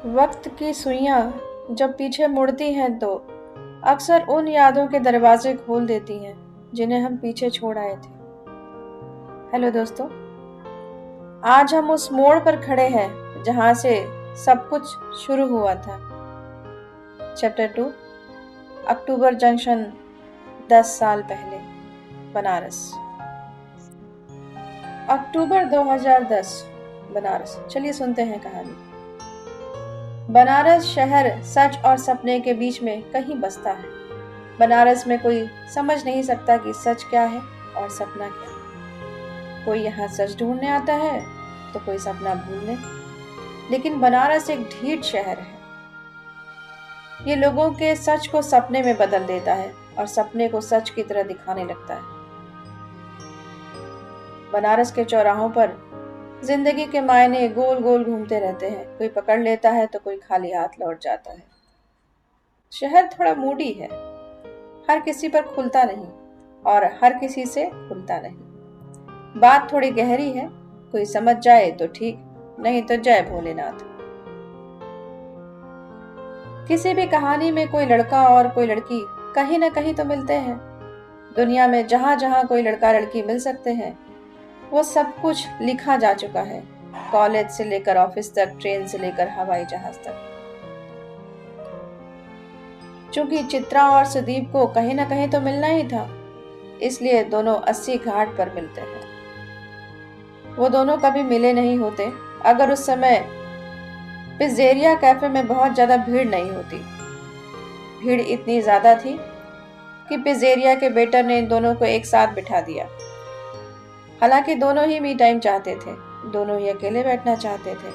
वक्त की सुइयां जब पीछे मुड़ती हैं तो अक्सर उन यादों के दरवाजे खोल देती हैं जिन्हें हम पीछे छोड़ आए थे। हेलो दोस्तों, आज हम उस मोड़ पर खड़े हैं जहां से सब कुछ शुरू हुआ था। चैप्टर 2, अक्टूबर जंक्शन, 10 साल पहले, बनारस। अक्टूबर 2010, बनारस। चलिए सुनते हैं कहानी। बनारस शहर सच और सपने के बीच में कहीं बसता है। बनारस में कोई समझ नहीं सकता कि सच क्या है और सपना क्या। कोई यहाँ सच ढूंढने आता है तो कोई सपना भूलने। लेकिन बनारस एक ढीठ शहर है। ये लोगों के सच को सपने में बदल देता है और सपने को सच की तरह दिखाने लगता है। बनारस के चौराहों पर जिंदगी के मायने गोल गोल घूमते रहते हैं। कोई पकड़ लेता है तो कोई खाली हाथ लौट जाता है। शहर थोड़ा मूडी है, हर किसी पर खुलता नहीं और हर किसी से खुलता नहीं। बात थोड़ी गहरी है, कोई समझ जाए तो ठीक, नहीं तो जय भोलेनाथ। किसी भी कहानी में कोई लड़का और कोई लड़की कहीं ना कहीं तो मिलते हैं। दुनिया में जहां जहां कोई लड़का लड़की मिल सकते हैं, वो सब कुछ लिखा जा चुका है। कॉलेज से लेकर ऑफिस तक, ट्रेन से लेकर हवाई जहाज तक। चूंकि चित्रा और सुदीप को कहीं ना कहीं तो मिलना ही था, इसलिए दोनों 80 घाट पर मिलते हैं। वो दोनों कभी मिले नहीं होते अगर उस समय पिज़्ज़ेरिया कैफे में बहुत ज्यादा भीड़ नहीं होती। भीड़ इतनी ज्यादा थी कि पिज़्ज़ेरिया के वेटर ने इन दोनों को एक साथ बिठा दिया। हालांकि दोनों ही मी टाइम चाहते थे, दोनों ही अकेले बैठना चाहते थे,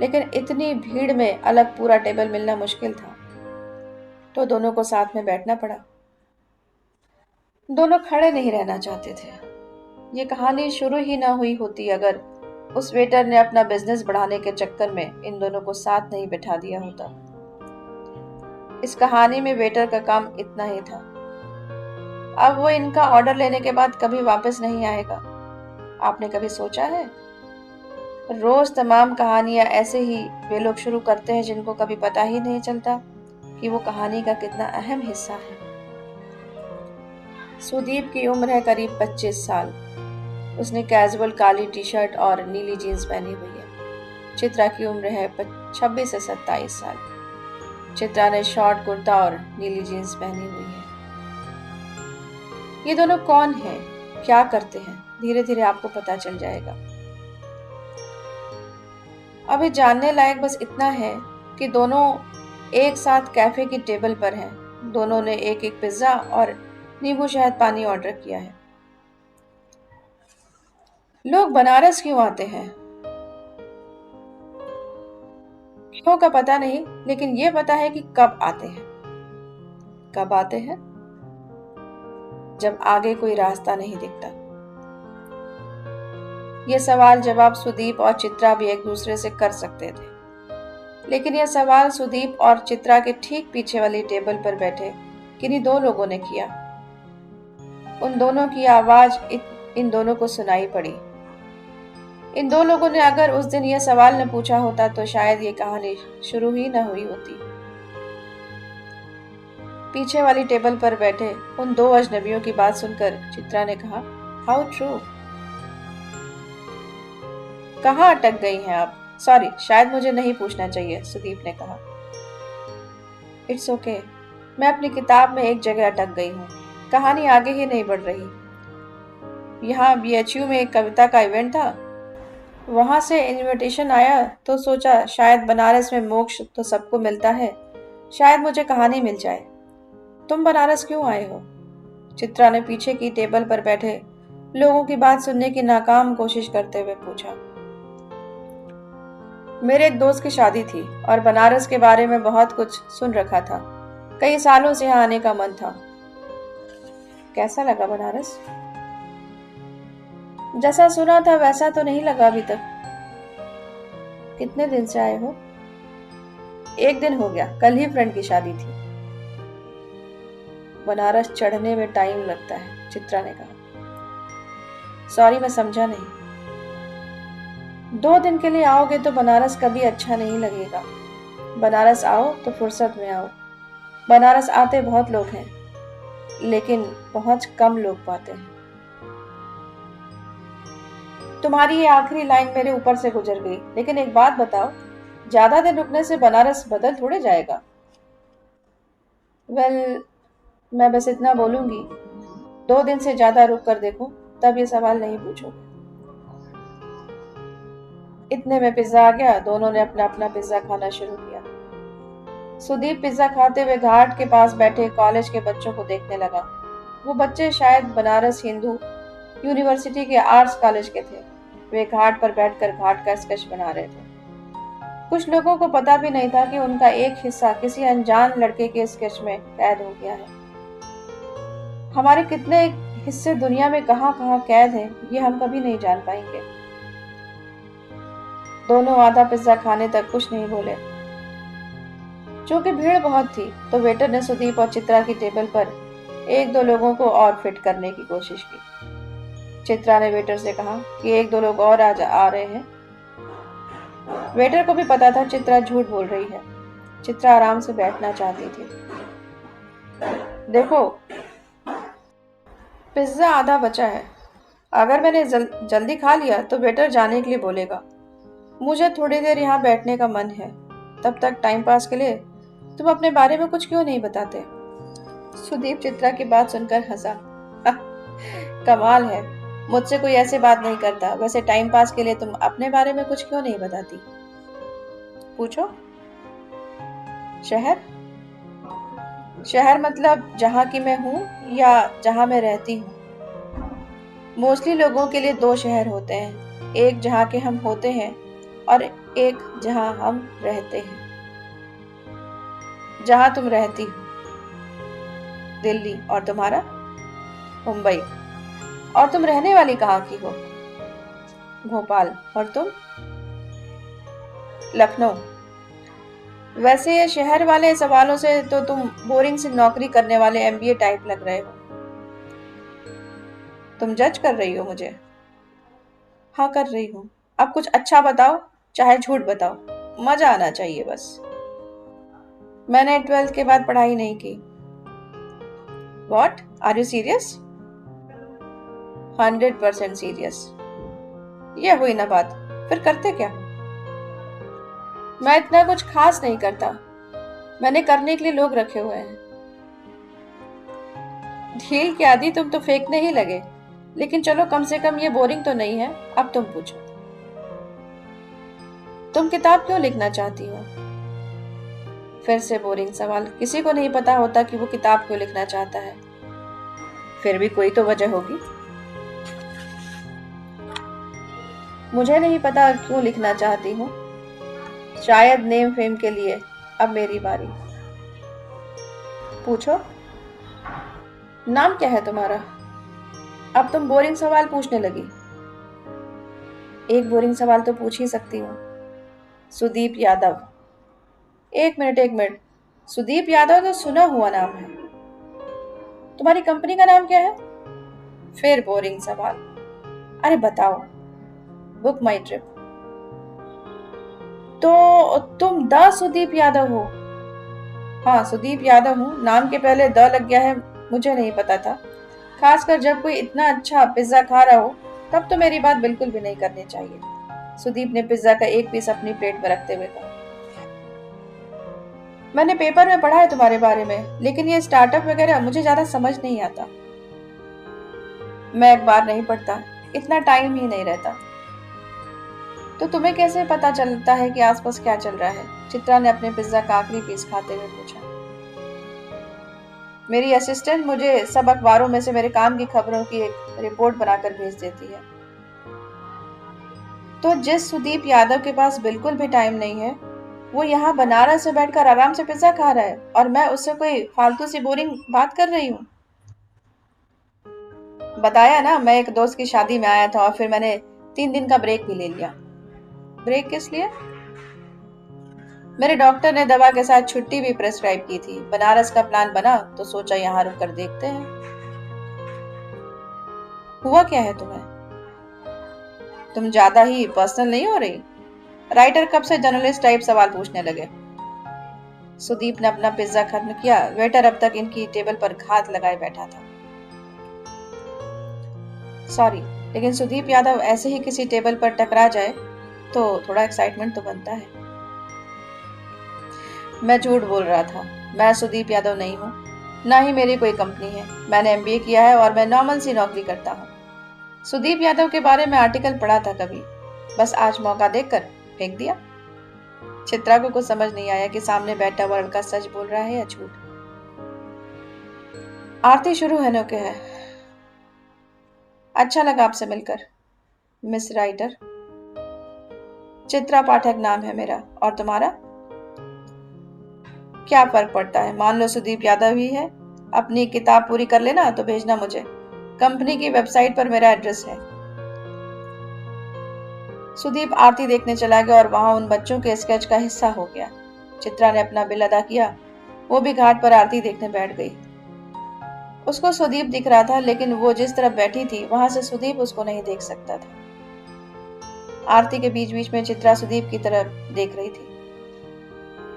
लेकिन इतनी भीड़ में अलग पूरा टेबल मिलना मुश्किल था, तो दोनों को साथ में बैठना पड़ा। दोनों खड़े नहीं रहना चाहते थे। ये कहानी शुरू ही ना हुई होती अगर उस वेटर ने अपना बिजनेस बढ़ाने के चक्कर में इन दोनों को साथ नहीं बिठा दिया होता। इस कहानी में वेटर का काम इतना ही था। अब वो इनका ऑर्डर लेने के बाद कभी वापस नहीं आएगा। आपने कभी सोचा है? रोज तमाम कहानियां ऐसे ही वे लोग शुरू करते हैं जिनको कभी पता ही नहीं चलता कि वो कहानी का कितना अहम हिस्सा है। सुदीप की उम्र है करीब 25 साल। उसने कैजुअल काली टी शर्ट और नीली जीन्स पहनी हुई है। चित्रा की उम्र है 26 से 27 साल। चित्रा ने शॉर्ट कुर्ता और नीली जीन्स पहनी हुई है। ये दोनों कौन हैं, क्या करते हैं, धीरे धीरे आपको पता चल जाएगा। अभी जानने लायक बस इतना है कि दोनों एक साथ कैफे की टेबल पर हैं। दोनों ने एक एक पिज्जा और नींबू शहद पानी ऑर्डर किया है। लोग बनारस क्यों आते हैं? क्यों का पता नहीं, लेकिन ये पता है कि कब आते हैं। कब आते हैं? जब आगे कोई रास्ता नहीं दिखता। ये सवाल जवाब सुदीप और चित्रा भी एक दूसरे से कर सकते थे, लेकिन यह सवाल सुदीप और चित्रा के ठीक पीछे वाली टेबल पर बैठे किन्हीं दो लोगों ने किया। उन दोनों की आवाज इन दोनों को सुनाई पड़ी। इन दो लोगों ने अगर उस दिन यह सवाल न पूछा होता तो शायद ये कहानी शुरू ही न हुई होती। पीछे वाली टेबल पर बैठे उन दो अजनबियों की बात सुनकर चित्रा ने कहा, हाउ ट्रू। कहाँ अटक गई हैं आप? सॉरी, शायद मुझे नहीं पूछना चाहिए, सुदीप ने कहा। इट्स ओके, मैं अपनी किताब में एक जगह अटक गई हूँ। कहानी आगे ही नहीं बढ़ रही। यहाँ बीएचयू में एक कविता का इवेंट था, वहां से इनविटेशन आया तो सोचा शायद बनारस में मोक्ष तो सबको मिलता है, शायद मुझे कहानी मिल जाए। तुम बनारस क्यों आए हो? चित्रा ने पीछे की टेबल पर बैठे लोगों की बात सुनने की नाकाम कोशिश करते हुए पूछा। मेरे एक दोस्त की शादी थी और बनारस के बारे में बहुत कुछ सुन रखा था। कई सालों से यहाँ आने का मन था। कैसा लगा बनारस? जैसा सुना था वैसा तो नहीं लगा अभी तक। कितने दिन से आए हो? एक दिन हो गया, कल ही फ्रेंड की शादी थी। बनारस चढ़ने में टाइम लगता है, चित्रा ने कहा। सॉरी, मैं समझा नहीं। 2 दिन के लिए आओगे तो बनारस कभी अच्छा नहीं लगेगा। बनारस आओ तो फुर्सत में आओ। बनारस आते बहुत लोग हैं, लेकिन बहुत कम लोग पाते हैं। तुम्हारी ये आखिरी लाइन मेरे ऊपर से गुजर गई, लेकिन एक बात बताओ, ज्यादा दिन रुकने से बनारस बदल थोड़े जाएगा। वेल, मैं बस इतना बोलूंगी, 2 दिन से ज्यादा रुक कर देखो, तब ये सवाल नहीं पूछोगे। इतने में पिज्जा आ गया। दोनों ने अपना अपना पिज्जा खाना शुरू किया। सुदीप पिज्जा खाते हुए घाट के पास बैठे कॉलेज के बच्चों को देखने लगा। वो बच्चे शायद बनारस हिंदू यूनिवर्सिटी के आर्ट्स कॉलेज के थे। वे घाट पर बैठकर घाट का स्केच बना रहे थे। कुछ लोगों को पता भी नहीं था कि उनका एक हिस्सा किसी अनजान लड़के के स्केच में कैद हो गया है। हमारे कितने हिस्से दुनिया में कहाँ कहाँ कैद हैं, ये हम कभी नहीं जान पाएंगे। दोनों आधा पिज्जा खाने तक कुछ नहीं बोले। चूंकि भीड़ बहुत थी, तो वेटर ने सुदीप और चित्रा की टेबल पर 1-2 लोगों को और फिट करने की कोशिश की। चित्रा ने वेटर से कहा कि 1-2 लोग और आ रहे हैं। वेटर को भी पता था चित्रा झूठ बोल रही है। चित्रा आराम से बैठना चाहती थी। देखो, पिज्जा आधा बचा है। अगर मैंने जल्दी खा लिया तो वेटर जाने के लिए बोलेगा। मुझे थोड़ी देर यहाँ बैठने का मन है। तब तक टाइम पास के लिए तुम अपने बारे में कुछ क्यों नहीं बताते? सुदीप चित्रा की बात सुनकर हंसा। कमाल है, मुझसे कोई ऐसे बात नहीं करता। वैसे टाइम पास के लिए तुम अपने बारे में कुछ क्यों नहीं बताती? पूछो। शहर? शहर मतलब जहाँ की मैं हूँ या जहाँ मैं रहती हूँ? मोस्टली लोगों के लिए 2 शहर होते हैं, एक जहाँ के हम होते हैं और एक जहाँ हम रहते हैं। जहाँ तुम रहती हो दिल्ली, और तुम्हारा? मुंबई। और तुम रहने वाली कहाँ की हो? भोपाल। और तुम? लखनऊ। वैसे ये शहर वाले सवालों से तो तुम बोरिंग सी नौकरी करने वाले एमबीए टाइप लग रहे हो। तुम जज कर रही हो मुझे? हाँ, कर रही हूँ। अब कुछ अच्छा बताओ, चाहे झूठ बताओ, मजा आना चाहिए बस। मैंने 12th के बाद पढ़ाई नहीं की। What, are you serious? 100% serious. ये हुई ना बात, फिर करते क्या? मैं इतना कुछ खास नहीं करता। मैंने करने के लिए लोग रखे हुए हैं। ढील की आदि तुम तो फेंकने ही लगे। लेकिन चलो, कम से कम ये बोरिंग तो नहीं है। अब तुम पूछो। तुम किताब क्यों लिखना चाहती हो? फिर से बोरिंग सवाल। किसी को नहीं पता होता कि वो किताब क्यों लिखना चाहता है। फिर भी कोई तो वजह होगी। मुझे नहीं पता क्यों लिखना चाहती हूँ। शायद नेम फेम के लिए। अब मेरी बारी। पूछो। नाम क्या है तुम्हारा? अब तुम बोरिंग सवाल पूछने लगी। एक बोरिंग सवाल तो पूछ ही सकती हूँ। सुदीप यादव। एक मिनट, एक मिनट। सुदीप यादव तो सुना हुआ नाम है। तुम्हारी कंपनी का नाम क्या है? फिर बोरिंग सवाल। अरे बताओ। बुक माई ट्रिप। तो तुम द सुदीप यादव हो? हाँ, सुदीप यादव हूँ। नाम के पहले द लग गया है, मुझे नहीं पता था। खासकर जब कोई इतना अच्छा पिज्जा खा रहा हो, तब तो मेरी बात बिल्कुल भी नहीं करनी चाहिए। सुदीप ने पिज्जा का एक पीस अपनी प्लेट में रखते हुए कहा। मैंने पेपर में पढ़ा है तुम्हारे बारे में, लेकिन ये स्टार्टअप वगैरह मुझे ज्यादा समझ नहीं आता। मैं अखबार नहीं पढ़ता, इतना टाइम ही नहीं रहता। तो तुम्हें कैसे पता चलता है कि आसपास क्या चल रहा है? चित्रा ने अपने पिज्जा का आखिरी पीस खाते हुए पूछा। मेरी असिस्टेंट मुझे सब अखबारों में से मेरे काम की खबरों की एक रिपोर्ट बनाकर भेज देती है। तो जिस सुदीप यादव के पास बिल्कुल भी टाइम नहीं है, वो यहाँ बनारस में बैठकर आराम से पिज्जा खा रहा है, और मैं उससे कोई फालतू सी बोरिंग बात कर रही हूँ। बताया ना, मैं एक दोस्त की शादी में आया था और फिर मैंने 3 दिन का ब्रेक भी ले लिया। ब्रेक किस लिए? मेरे डॉक्टर ने दवा के साथ छुट्टी भी प्रेस्क्राइब की थी। बनारस का प्लान बना तो सोचा यहाँ रुक कर देखते हैं। हुआ क्या है तुम्हें? तुम ज्यादा ही पर्सनल नहीं हो रही? राइटर कब से जर्नलिस्ट टाइप सवाल पूछने लगे। सुदीप ने अपना पिज्जा खत्म किया। वेटर अब तक इनकी टेबल पर घात लगाए बैठा था। सॉरी, लेकिन सुदीप यादव ऐसे ही किसी टेबल पर टकरा जाए तो थोड़ा एक्साइटमेंट तो बनता है। मैं झूठ बोल रहा था। मैं सुदीप यादव नहीं हूँ, ना ही मेरी कोई कंपनी है। मैंने एमबीए किया है और मैं नॉर्मल सी नौकरी करता हूँ। सुदीप यादव के बारे में आर्टिकल पढ़ा था कभी, बस आज मौका देखकर फेंक दिया। चित्रा को कुछ समझ नहीं आया कि सामने बैठा हुआ लड़का सच बोल रहा है या झूठ। आरती शुरू होने के है। अच्छा लगा आपसे मिलकर, मिस राइटर। चित्रा पाठक नाम है मेरा, और तुम्हारा? क्या फर्क पड़ता है, मान लो सुदीप यादव ही है। अपनी किताब पूरी कर लेना तो भेजना मुझे। कंपनी की वेबसाइट पर मेरा एड्रेस है। सुदीप आरती देखने चला गया और वहां उन बच्चों के स्केच का हिस्सा हो गया। चित्रा ने अपना बिल अदा किया। वो भी घाट पर आरती देखने बैठ गई। उसको सुदीप दिख रहा था, लेकिन वो जिस तरफ बैठी थी वहां से सुदीप उसको नहीं देख सकता था। आरती के बीच बीच में चित्रा सुदीप की तरफ देख रही थी।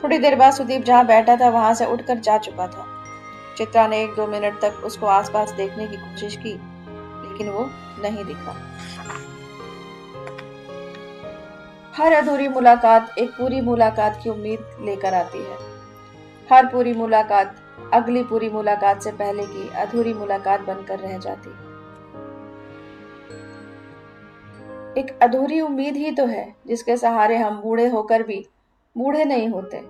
थोड़ी देर बाद सुदीप जहां बैठा था वहां से उठकर जा चुका था। चित्रा ने 1-2 मिनट तक उसको आसपास देखने की कोशिश की, लेकिन वो नहीं दिखा। हर अधूरी मुलाकात एक पूरी मुलाकात की उम्मीद लेकर आती है। हर पूरी मुलाकात अगली पूरी मुलाकात से पहले की अधूरी मुलाकात बनकर रह जाती है। एक अधूरी उम्मीद ही तो है जिसके सहारे हम बूढ़े होकर भी बूढ़े नहीं होते।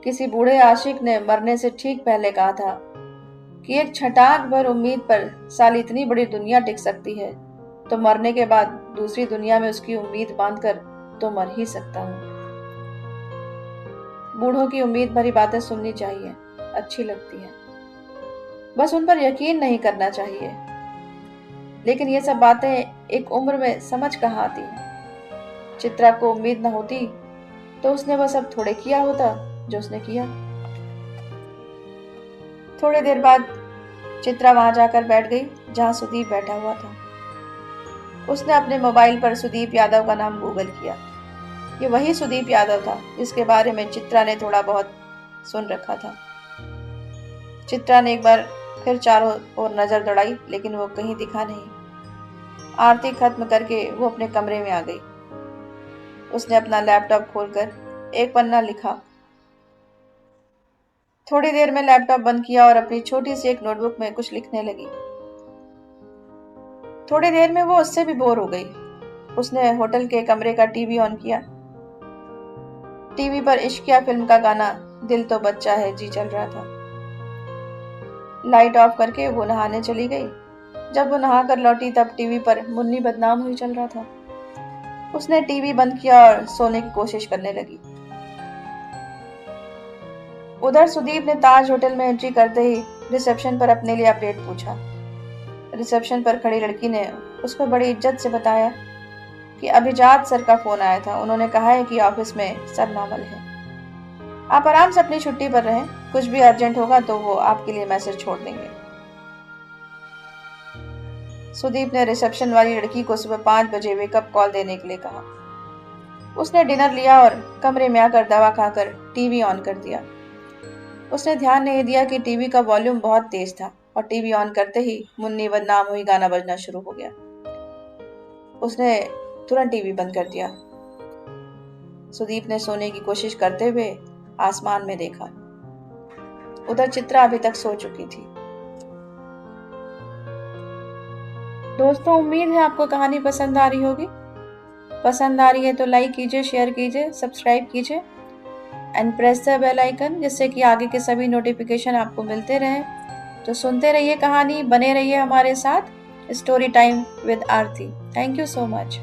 किसी बूढ़े आशिक ने मरने से ठीक पहले कहा था कि एक छटाक भर उम्मीद पर साली इतनी बड़ी दुनिया टिक सकती है, तो मरने के बाद दूसरी दुनिया में उसकी उम्मीद बांधकर तो मर ही सकता हूँ। बूढ़ों की उम्मीद भरी बातें सुननी चाहिए, अच्छी लगती है, बस उन पर यकीन नहीं करना चाहिए। लेकिन ये सब बातें एक उम्र में समझ कहाँ आती हैं। चित्रा को उम्मीद न होती तो उसने वह सब थोड़े किया होता जो उसने किया। थोड़ी देर बाद चित्रा वहां जाकर बैठ गई जहां सुदीप बैठा हुआ था। उसने अपने मोबाइल पर सुदीप यादव का नाम गूगल किया। ये वही सुदीप यादव था जिसके बारे में चित्रा ने थोड़ा बहुत सुन रखा था। चित्रा ने एक बार फिर चारों ओर नजर दौड़ाई, लेकिन वो कहीं दिखा नहीं। आरती खत्म करके वो अपने कमरे में आ गई। उसने अपना लैपटॉप खोलकर एक पन्ना लिखा। थोड़ी देर में लैपटॉप बंद किया और अपनी छोटी सी एक नोटबुक में कुछ लिखने लगी। थोड़ी देर में वो उससे भी बोर हो गई। उसने होटल के कमरे का टीवी ऑन किया। टीवी पर इश्किया फिल्म का गाना दिल तो बच्चा है जी चल रहा था। लाइट ऑफ करके वो नहाने चली गई। जब वो नहा कर लौटी तब टीवी पर मुन्नी बदनाम हुई चल रहा था। उसने टीवी बंद किया और सोने की कोशिश करने लगी। उधर सुदीप ने ताज होटल में एंट्री करते ही रिसेप्शन पर अपने लिए अपडेट पूछा। रिसेप्शन पर खड़ी लड़की ने उसको बड़ी इज्जत से बताया कि अभिजात सर का फोन आया था। उन्होंने कहा है कि ऑफिस में सब नॉर्मल है, आप आराम से अपनी छुट्टी पर रहें। कुछ भी अर्जेंट होगा तो वो आपके लिए मैसेज छोड़ देंगे। सुदीप ने रिसेप्शन वाली लड़की को सुबह 5 बजे वेकअप कॉल देने के लिए कहा। उसने डिनर लिया और कमरे में आकर दवा खाकर टीवी ऑन कर दिया। उसने ध्यान नहीं दिया कि टीवी का वॉल्यूम बहुत तेज था और टीवी ऑन करते ही मुन्नी बदनाम हुई गाना बजना शुरू हो गया। उसने तुरंत टीवी बंद कर दिया। सुदीप ने सोने की कोशिश करते हुए आसमान में देखा। उधर चित्रा अभी तक सो चुकी थी। दोस्तों, उम्मीद है आपको कहानी पसंद आ रही होगी। पसंद आ रही है तो लाइक कीजिए, शेयर कीजिए, सब्सक्राइब कीजिए and press the bell icon, जिससे कि आगे के सभी नोटिफिकेशन आपको मिलते रहें। तो सुनते रहिए कहानी, बने रहिए हमारे साथ। Story time with Aarti. Thank you so much.